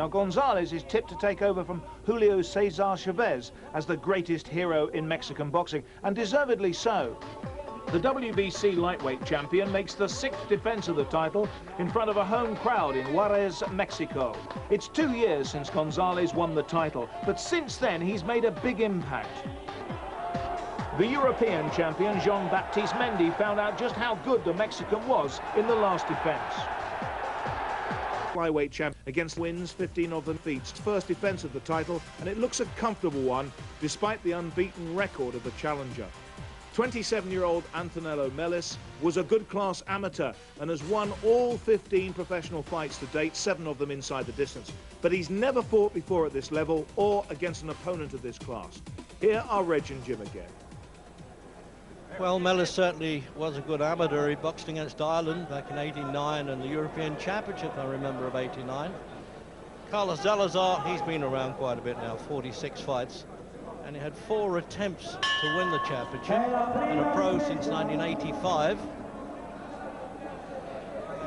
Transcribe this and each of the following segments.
Now Gonzalez is tipped to take over from Julio Cesar Chavez as the greatest hero in Mexican boxing, and deservedly so. The WBC lightweight champion makes the 6th defense of the title in front of a home crowd in Juarez, Mexico. It's 2 years since Gonzalez won the title, but since then he's made a big impact. The European champion Jean-Baptiste Mendy found out just how good the Mexican was in the last defense. Flyweight champ against wins, 15 of them defeats. First defense of the title, and it looks a comfortable one despite the unbeaten record of the challenger. 27-year-old Antonello Melis was a good class amateur and has won all 15 professional fights to date, 7 of them inside the distance. But he's never fought before at this level or against an opponent of this class. Here are Reg and Jim again. Well, Melis certainly was a good amateur. He boxed against Ireland back in '89 and the European Championship, I remember, of '89. Carlos Salazar, he's been around quite a bit now, 46 fights. And he had 4 attempts to win the championship. Been a pro since 1985.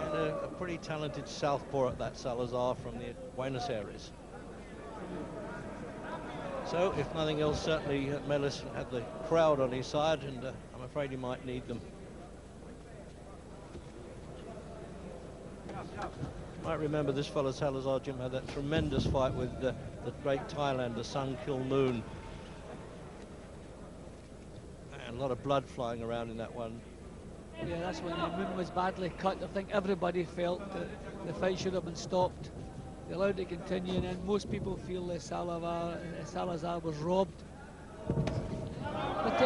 And a pretty talented southpaw at that, Salazar, from the Buenos Aires. So, if nothing else, certainly Melis had the crowd on his side, and I'm afraid he might need them. You might remember this fellow Salazar, Jim, had that tremendous fight with the great Thailander, Sun Kil Moon. And a lot of blood flying around in that one. Yeah, that's when Moon was badly cut. I think everybody felt that the fight should have been stopped. They allowed it to continue, and then most people feel that Salazar was robbed. But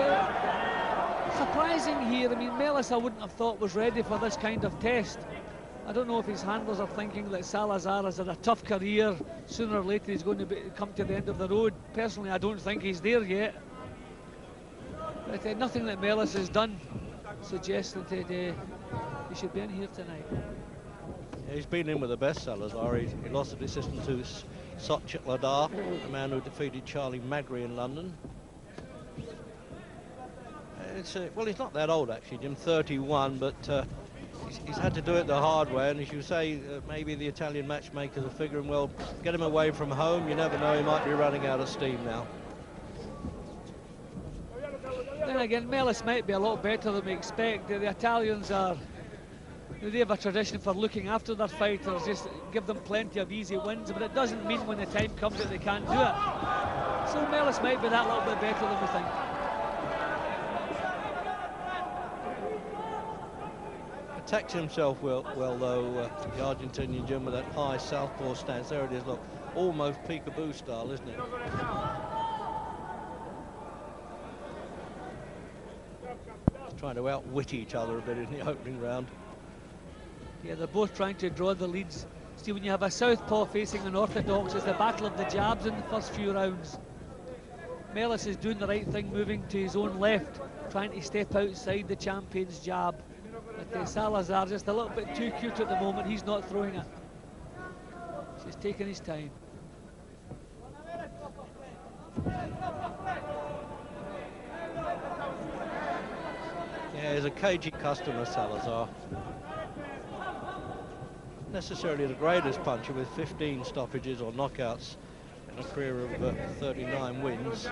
surprising here, I mean, Melis I wouldn't have thought was ready for this kind of test. I don't know if his handlers are thinking that Salazar has had a tough career. Sooner or later he's going to come to the end of the road. Personally, I don't think he's there yet. But nothing that Melis has done suggests that he should be in here tonight. Yeah, he's been in with the best, Salazar. He lost the decision to Sochet Ladar, the man who defeated Charlie Magri in London. Well, he's not that old, actually, Jim, 31, but he's had to do it the hard way. And as you say, maybe the Italian matchmakers are figuring, well, get him away from home. You never know, he might be running out of steam now. Then again, Melis might be a lot better than we expect. The Italians they have a tradition for looking after their fighters, just give them plenty of easy wins, but it doesn't mean when the time comes that they can't do it. So Melis might be that little bit better than we think. Attacked himself well though, the Argentinian Jim, with that high southpaw stance. There it is, look, almost peekaboo style, isn't it? Trying to outwit each other a bit in the opening round. Yeah, they're both trying to draw the leads. See, when you have a southpaw facing an orthodox, it's the battle of the jabs in the first few rounds. Melis is doing the right thing, moving to his own left, trying to step outside the champion's jab. But Salazar just a little bit too cute at the moment. He's not throwing it. He's taking his time. Yeah, he's a cagey customer, Salazar. Necessarily the greatest puncher, with 15 stoppages or knockouts in a career of 39 wins.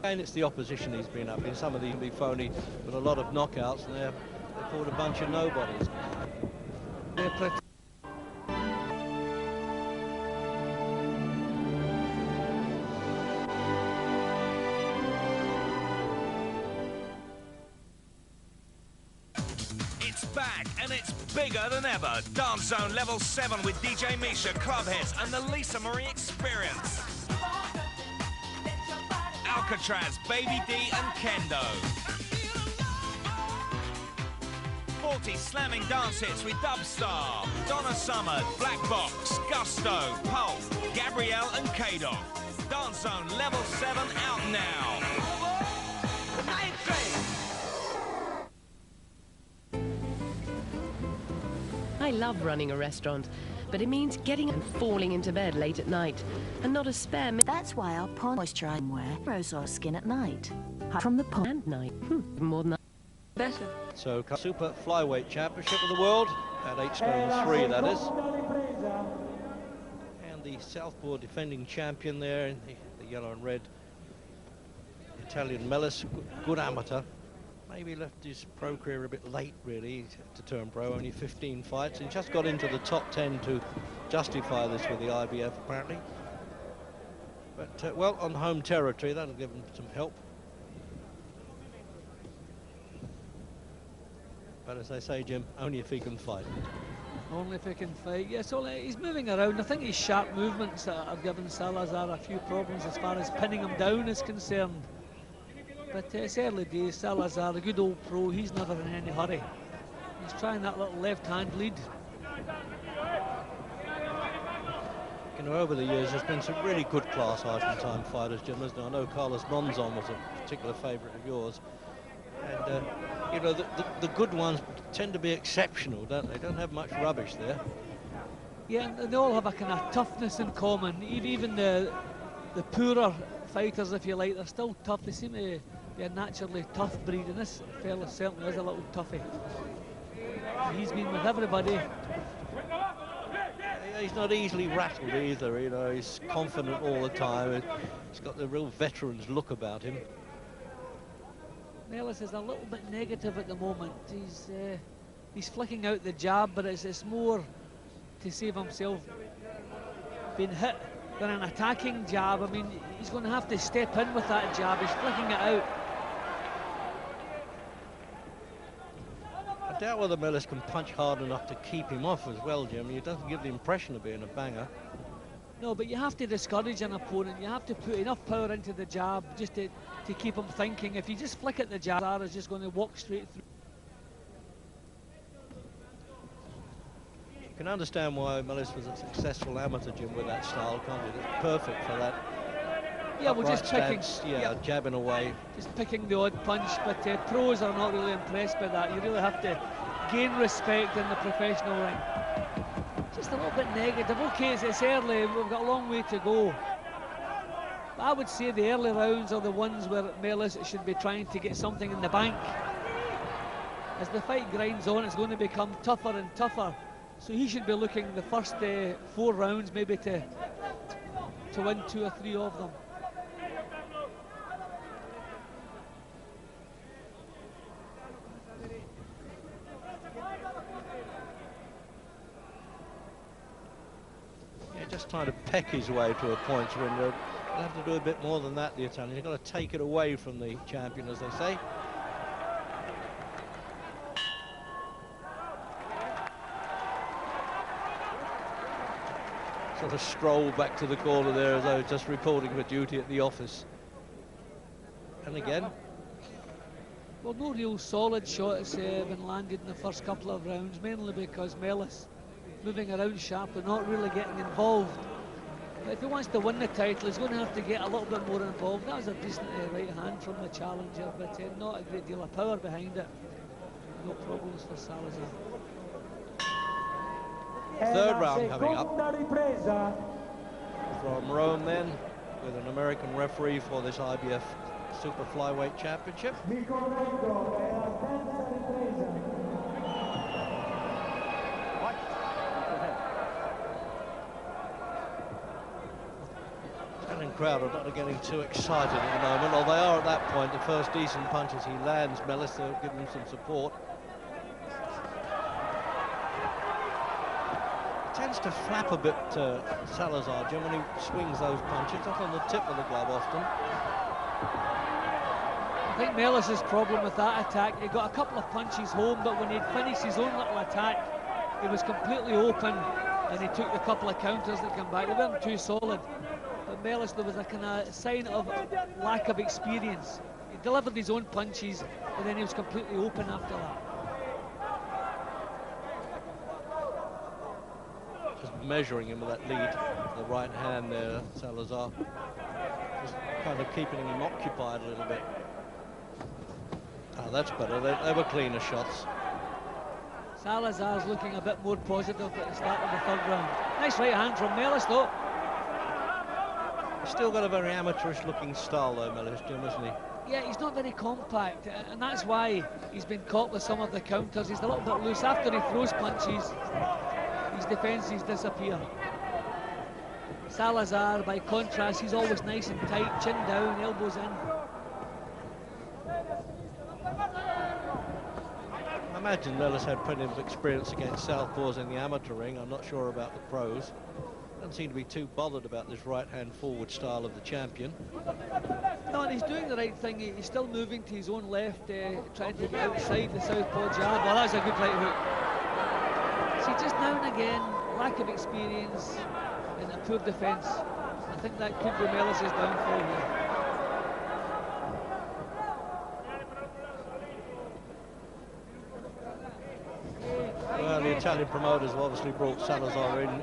And it's the opposition he's been up in. Some of these be phony, but a lot of knockouts, and they're called a bunch of nobodies. It's back, and it's bigger than ever. Dance Zone Level 7 with DJ Misha, Clubheads, and the Lisa Marie Experience. Alcatraz, Baby D, and Kendo. 40 slamming dance hits with Dubstar, Donna Summer, Black Box, Gusto, Pulp, Gabrielle, and K-Dog. Dance Zone Level 7 out now. I love running a restaurant, but it means getting and falling into bed late at night, and not a spare minute. That's why our pond moisturizer wear rose our skin at night. From the pond And night. More than better. So, Super Flyweight Championship of the World. At 8'3", that is. And the southpaw defending champion there in the yellow and red, Italian Melis, good amateur. Maybe left his pro career a bit late, really, to turn pro, only 15 fights. He just got into the top 10 to justify this with the IBF, apparently. But, well, on home territory, that'll give him some help. But as I say, Jim, only if he can fight. Only if he can fight. Yeah, so he's moving around. I think his sharp movements have given Salazar a few problems as far as pinning him down is concerned. But it's early days. Salazar, a good old pro, he's never in any hurry. He's trying that little left-hand lead. You know, over the years, there's been some really good class Argentine fighters, Jim, isn't there? I know Carlos Monzon was a particular favourite of yours. And, you know, the good ones tend to be exceptional, don't they? They don't have much rubbish there. Yeah, and they all have a kind of toughness in common. Even the poorer fighters, if you like, they're still tough. They seem to be a naturally tough breed, and this fella certainly is a little toughie. He's been with everybody. He's not easily rattled either, you know, he's confident all the time. He's got the real veteran's look about him. Melis is a little bit negative at the moment. He's flicking out the jab, but it's more to save himself being hit than an attacking jab. I mean, he's going to have to step in with that jab. He's flicking it out. I doubt whether Melis can punch hard enough to keep him off as well, Jim. He doesn't give the impression of being a banger. No, but you have to discourage an opponent. You have to put enough power into the jab just to keep him thinking. If you just flick at the jab, Salazar is just going to walk straight through. You can understand why Melis was a successful amateur, Jim, with that style, can't you? It's perfect for that. Yeah, well, just picking. Yeah, jabbing away. Just picking the odd punch, but pros are not really impressed by that. You really have to gain respect in the professional ring. Just a little bit negative. Okay, it's early, we've got a long way to go. But I would say the early rounds are the ones where Melis should be trying to get something in the bank. As the fight grinds on, it's going to become tougher and tougher. So he should be looking the first 4 rounds maybe to win 2 or 3 of them. Just trying to peck his way to a points window. He'll have to do a bit more than that, the Italian. He's got to take it away from the champion, as they say. Sort of stroll back to the corner there as though just reporting for duty at the office. And again. Well, no real solid shots been landed in the first couple of rounds, mainly because Melis moving around sharply, not really getting involved. But if he wants to win the title, he's going to have to get a little bit more involved. That was a decent right hand from the challenger, but not a great deal of power behind it. No problems for Salazar. Third round coming up from Rome then, with an American referee for this IBF Super Flyweight Championship. Crowd are not getting too excited at the moment, although they are at that point. The first decent punches he lands, Melis, they'll give him some support. He tends to flap a bit, Salazar, Jim, when he swings those punches, not on the tip of the glove often. I think Melis's problem with that attack, he got a couple of punches home, but when he'd finished his own little attack, he was completely open, and he took the couple of counters that came back. They weren't too solid. But Melis, there was a kind of sign of lack of experience. He delivered his own punches, and then he was completely open after that. Just measuring him with that lead, the right hand there, Salazar. Just kind of keeping him occupied a little bit. Oh, that's better. They were cleaner shots. Salazar's looking a bit more positive at the start of the third round. Nice right hand from Melis, though. He's still got a very amateurish looking style though, Melis, Jim, isn't he? Yeah, he's not very compact, and that's why he's been caught with some of the counters. He's a little bit loose. After he throws punches, his defences disappear. Salazar, by contrast, he's always nice and tight, chin down, elbows in. I imagine Melis had plenty of experience against southpaws in the amateur ring. I'm not sure about the pros. Doesn't seem to be too bothered about this right-hand forward style of the champion. No, and he's doing the right thing. He's still moving to his own left, trying to get outside the southpaw jab. Well, that's a good right hook. See, just now and again, lack of experience and a poor defence. I think that could be Melis's downfall here. Well, the Italian promoters have obviously brought Salazar in,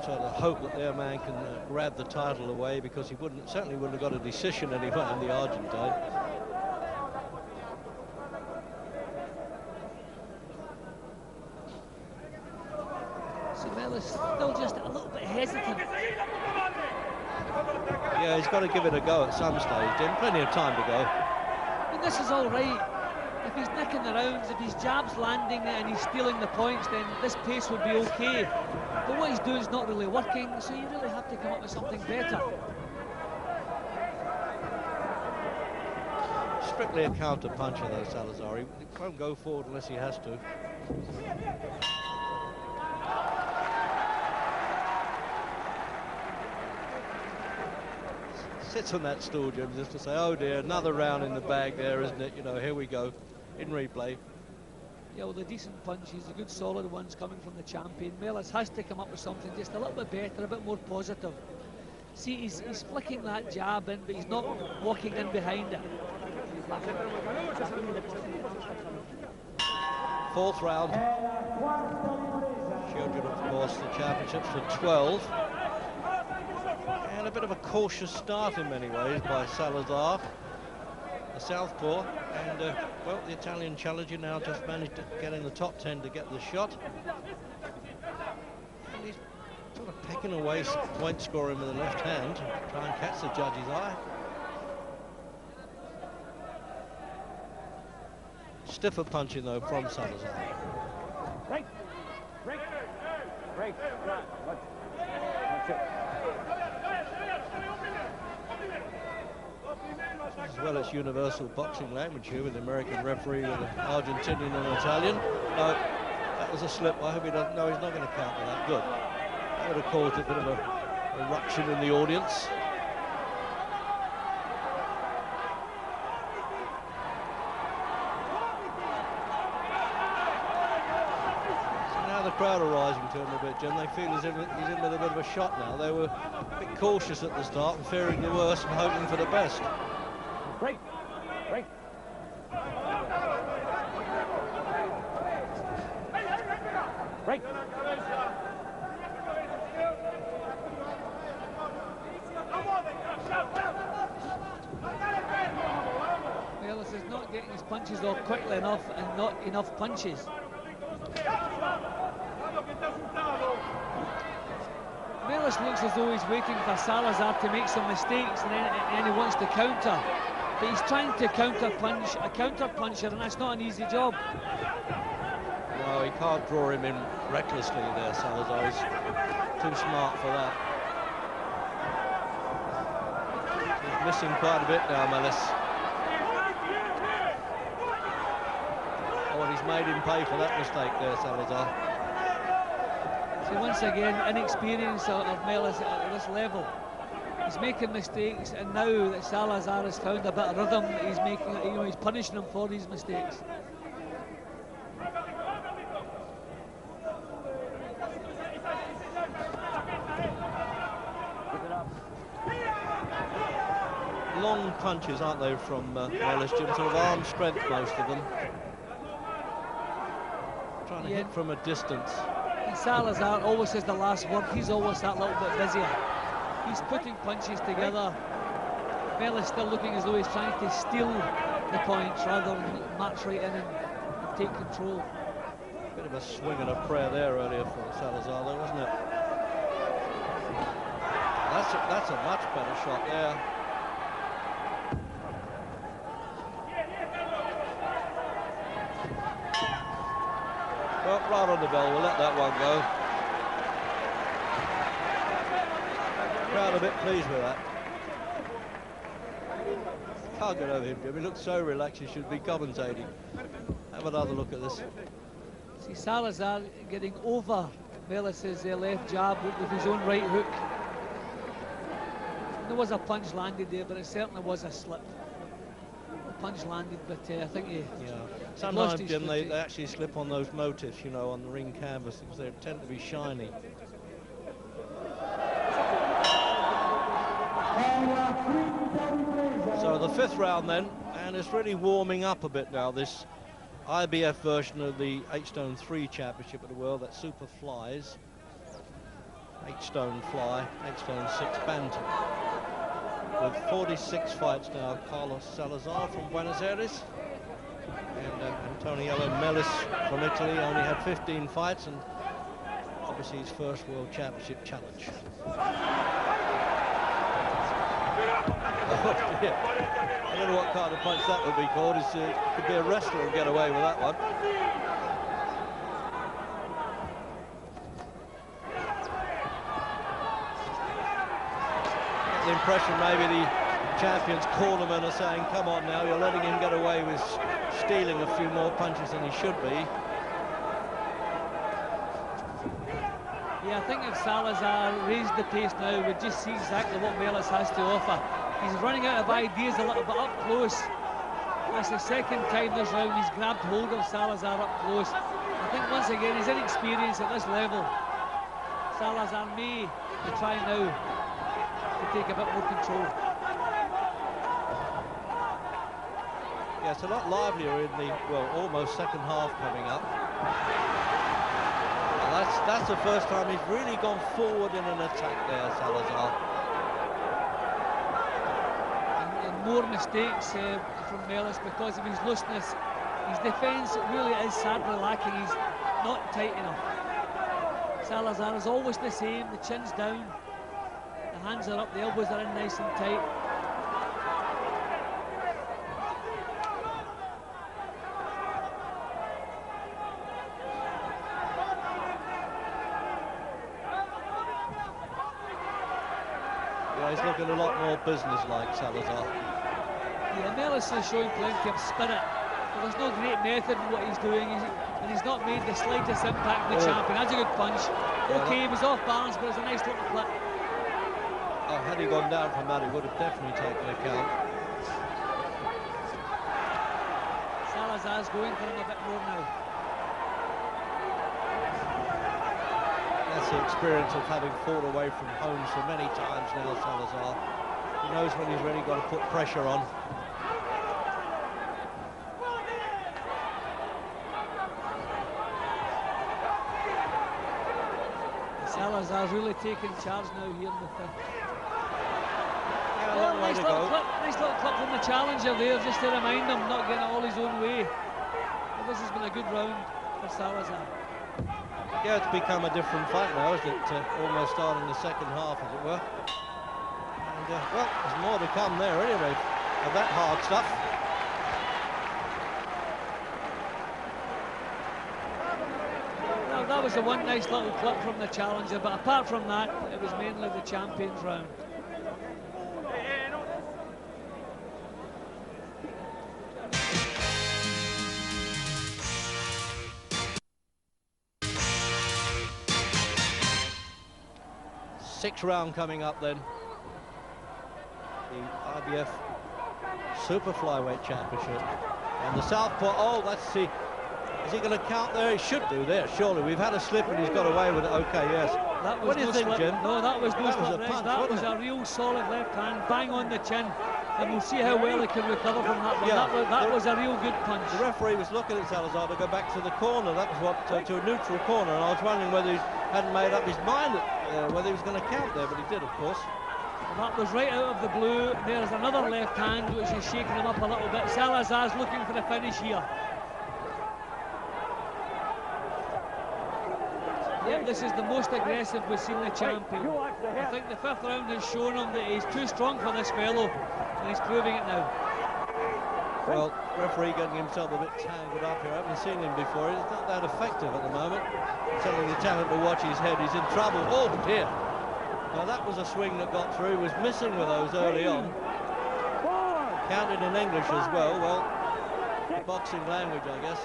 trying to hope that their man can grab the title away, because he certainly wouldn't have got a decision anyway in the Argentine. So Melis still just a little bit hesitant. Yeah, he's got to give it a go at some stage, Jim. Plenty of time to go. I mean, this is all right. If he's nicking the rounds, if his jab's landing and he's stealing the points, then this pace would be okay. But what he's doing is not really working, so you really have to come up with something better. Strictly a counter puncher, though, Salazar. He won't go forward unless he has to. Sits on that stool, Jim, just to say, oh dear, another round in the bag there, isn't it? You know, here we go, in replay. Yeah, well, the decent punches, the good solid ones coming from the champion. Melis has to come up with something just a little bit better, a bit more positive. See, he's flicking that jab in, but he's not walking in behind it. Fourth round. Children, of course, the championships for 12. And a bit of a cautious start in many ways by Salazar, the southpaw, and well, the Italian challenger now just managed to get in the top 10 to get the shot. And he's sort of pecking away point scoring with the left hand to try and catch the judge's eye. Stiffer punching though from Salazar. Break. Break. Break. That's it. As well as universal boxing language here with the American referee with an Argentinian and Italian. No, that was a slip. I hope he doesn't. No, he's not going to counter that. Good. That would have caused a bit of a eruption in the audience. The crowd are rising to him a bit, Jim. They feel as if he's in with a bit of a shot now. They were a bit cautious at the start and fearing the worst and hoping for the best. Break. Break. Break. Melis is not getting his punches off quickly enough and not enough punches. Melis looks as though he's waiting for Salazar to make some mistakes and then he wants to counter. But he's trying to counter-punch a counter-puncher, and that's not an easy job. No, he can't draw him in recklessly there, Salazar. He's too smart for that. He's missing quite a bit now, Melis. Oh, and he's made him pay for that mistake there, Salazar. So once again, inexperience of Melis at this level. He's making mistakes, and now that Salazar has found a bit of rhythm, he's making, he's punishing him for these mistakes. Long punches, aren't they, from Melis, Jim? Sort of arm strength, most of them. Trying to hit from a distance. And Salazar always has the last word. He's always that little bit busier. He's putting punches together. Melis still looking as though he's trying to steal the points rather than march right in and take control. Bit of a swing and a prayer there earlier for Salazar, though, wasn't it? That's a much better shot there. Right on the bell, we'll let that one go. Crowd a bit pleased with that. Can't get over him, Jim. He looks so relaxed, he should be commentating. Have another look at this. See Salazar getting over Melis's left jab with his own right hook. There was a punch landed there, but it certainly was a slip. A punch landed, but I think he... Yeah. Sometimes, Jim, they actually slip on those motifs, you know, on the ring canvas, because they tend to be shiny. So the 5th round then, and it's really warming up a bit now, this IBF version of the 8-stone 3 championship of the world, that Super Flies. 8-stone fly, 8-stone 6 bantam. With 46 fights now, Carlos Salazar from Buenos Aires. And Antonello Melis from Italy only had 15 fights, and obviously his first World Championship challenge. Oh, dear. I don't know what kind of punch that would be called. It could be a wrestler and get away with that one. Get the impression maybe the champions cornermen are saying, come on now, you're letting him get away with stealing a few more punches than he should be. Yeah, I think if Salazar raised the pace now, we'd just see exactly what Melis has to offer. He's running out of ideas a little bit up close. That's the second time this round he's grabbed hold of Salazar up close. I think once again his inexperience at this level. Salazar may be trying now to take a bit more control. Yeah, it's a lot livelier in the, well, almost second half coming up. Well, that's the first time he's really gone forward in an attack there, Salazar. More mistakes from Melis because of his looseness. His defence really is sadly lacking. He's not tight enough. Salazar is always the same. The chin's down, the hands are up, the elbows are in nice and tight. Yeah, he's looking a lot more business-like, Salazar. Yeah, Melis is showing plenty of spirit, but there's no great method in what he's doing, and he's not made the slightest impact on the champion. That's a good punch. Okay, he was off balance, but it's a nice little clip. Oh, had he gone down from that, he would have definitely taken a count. Salazar's going for him a bit more now. That's the experience of having fought away from home so many times now, Salazar. He knows when he's really got to put pressure on. Salazar's really taking charge now here in the 5th. Yeah, Well, nice little clip from the challenger there, just to remind him not getting it all his own way. Well, this has been a good round for Salazar. Yeah, it's become a different fight now, isn't it? Almost starting the second half, as it were. And, well, there's more to come there anyway, of that hard stuff. Now, that was the one nice little clip from the challenger, but apart from that, it was mainly the champions round. Sixth round coming up then. The IBF Super Flyweight Championship. And the southpaw, oh, let's see. Is he going to count there? He should do there, surely. We've had a slip and he's got away with it. Okay, yes. That was what do you think, Jim? No, that was no slip. That was a real solid left hand, bang on the chin. And we'll see how well he can recover from that one. Yeah, that was a real good punch. The referee was looking at Salazar to go back to the corner. That was what, to a neutral corner. And I was wondering whether he hadn't made up his mind whether he was going to count there, but he did, of course. That was right out of the blue. There's another left hand which is shaking him up a little bit. Salazar's looking for the finish here. Yep, this is the most aggressive we've seen the champion. I think the 5th round has shown him that he's too strong for this fellow, and he's proving it now. Well, Referee getting himself a bit tangled up here. I haven't seen him before. He's not that effective at the moment. Telling the talent to watch his head. He's in trouble. Oh dear. Now that was a swing that got through. He was missing with those early on. Counted in English as well. Well, boxing language, I guess.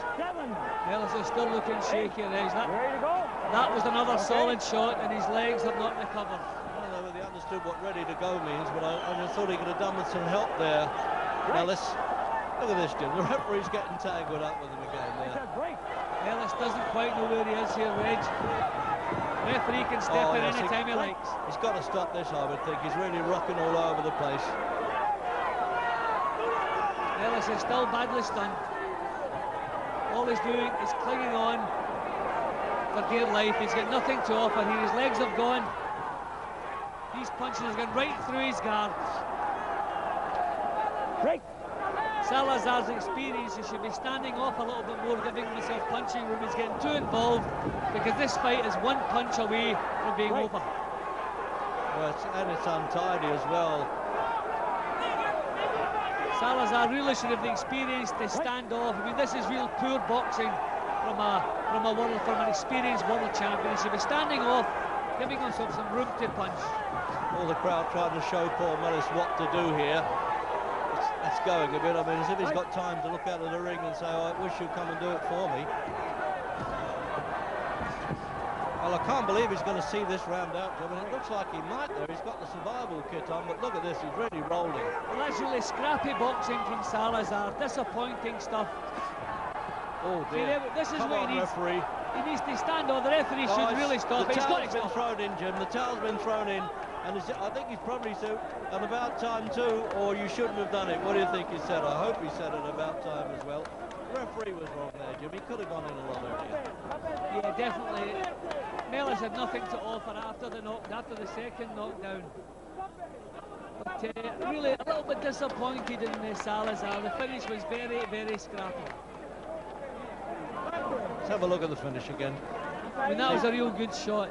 Melis is still looking shaky. That was another solid shot, and his legs have not recovered. I don't know whether he understood what ready to go means, but I just thought he could have done with some help there. Melis. Look at this, Jim. The referee's getting tangled up with him again there. Melis doesn't quite know where he is here, Reg. Referee can step in any time he likes. He's got to stop this, I would think. He's really rocking all over the place. Melis is still badly stunned. All he's doing is clinging on for dear life. He's got nothing to offer here. His legs have gone. These punches have gone right through his guard. Salazar's experience, he should be standing off a little bit more, giving himself punching room. He's getting too involved because this fight is one punch away from being over. Well, and it's untidy as well. Salazar really should have the experience to stand off. I mean, this is real poor boxing from an experienced world champion. He should be standing off, giving himself some room to punch. All the crowd trying to show poor Melis what to do here. It's going a bit. I mean, as if he's got time to look out of the ring and say, oh, I wish you'd come and do it for me. Well, I can't believe he's going to see this round out, Jim. I mean, it looks like he might there. He's got the survival kit on, but look at this. He's really rolling. Well, that's really scrappy boxing from Salazar. Disappointing stuff. Oh, dear. See, this is Come what on, he needs. referee. He needs to stand on. The referee should really stop. The He's got to towel's been stop. thrown in, Jim. The towel's been thrown in. And I think he's probably said, and about time too, or you shouldn't have done it. What do you think he said? I hope he said it about time as well. The referee was wrong there, Jim. He could have gone in a lot earlier. Yeah, definitely. Melis had nothing to offer after the second knockdown. But really a little bit disappointed in Salazar. The finish was very, very scrappy. Let's have a look at the finish again. I mean, that was a real good shot.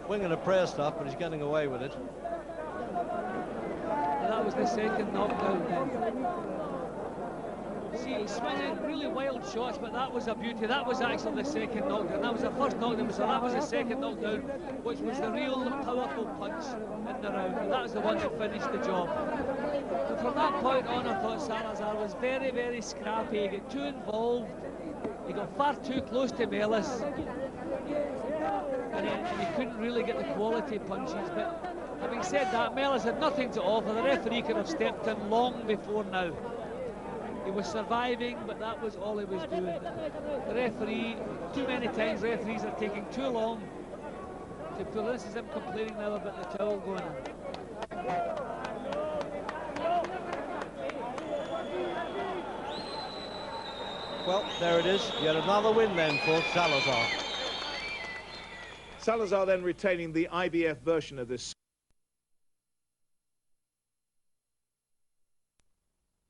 Winging a prayer stuff, but he's getting away with it. And that was the second knockdown then. See, he's swinging really wild shots, but that was a beauty. That was actually the second knockdown. That was the first knockdown, so that was the second knockdown, which was the real powerful punch in the round. And that was the one that finished the job. And from that point on, I thought Salazar was very, very scrappy. He got too involved. He got far too close to Melis. And he couldn't really get the quality punches. But having said that, Melis had nothing to offer. The referee could have stepped in long before now. He was surviving, but that was all he was doing. The referee, too many times referees are taking too long to pull. This is him complaining now about the towel going on. Well, there it is. Yet another win then for Salazar. Salazar then retaining the IBF version of this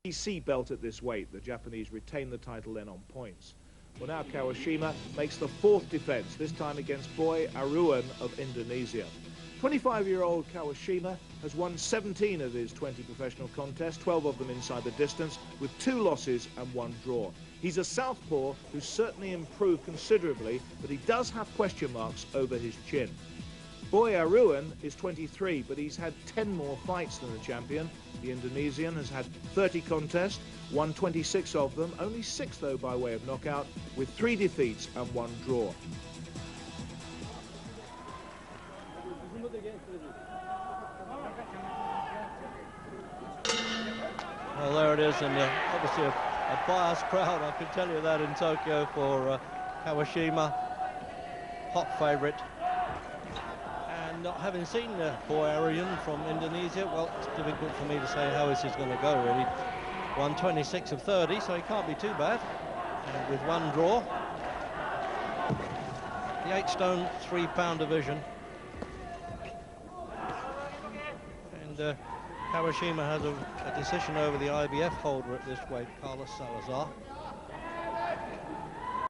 IBF belt at this weight. The Japanese retain the title then on points. Well, now Kawashima makes the fourth defense, this time against Boy Aruan of Indonesia. 25-year-old Kawashima has won 17 of his 20 professional contests, 12 of them inside the distance, with 2 losses and 1 draw. He's a southpaw who's certainly improved considerably, but he does have question marks over his chin. Boy Aruan is 23, but he's had 10 more fights than the champion. The Indonesian has had 30 contests, won 26 of them, only 6 though by way of knockout, with 3 defeats and 1 draw. Well, there it is, and obviously a biased crowd, I can tell you that, in Tokyo for Kawashima, hot favourite. And not having seen Boy Aruan from Indonesia, well, it's difficult for me to say how this is going to go, really. Won 26 of 30, so he can't be too bad, with 1 draw. The 8-stone, 3-pound division. And Kawashima has a decision over the IBF holder at this weight, Carlos Salazar.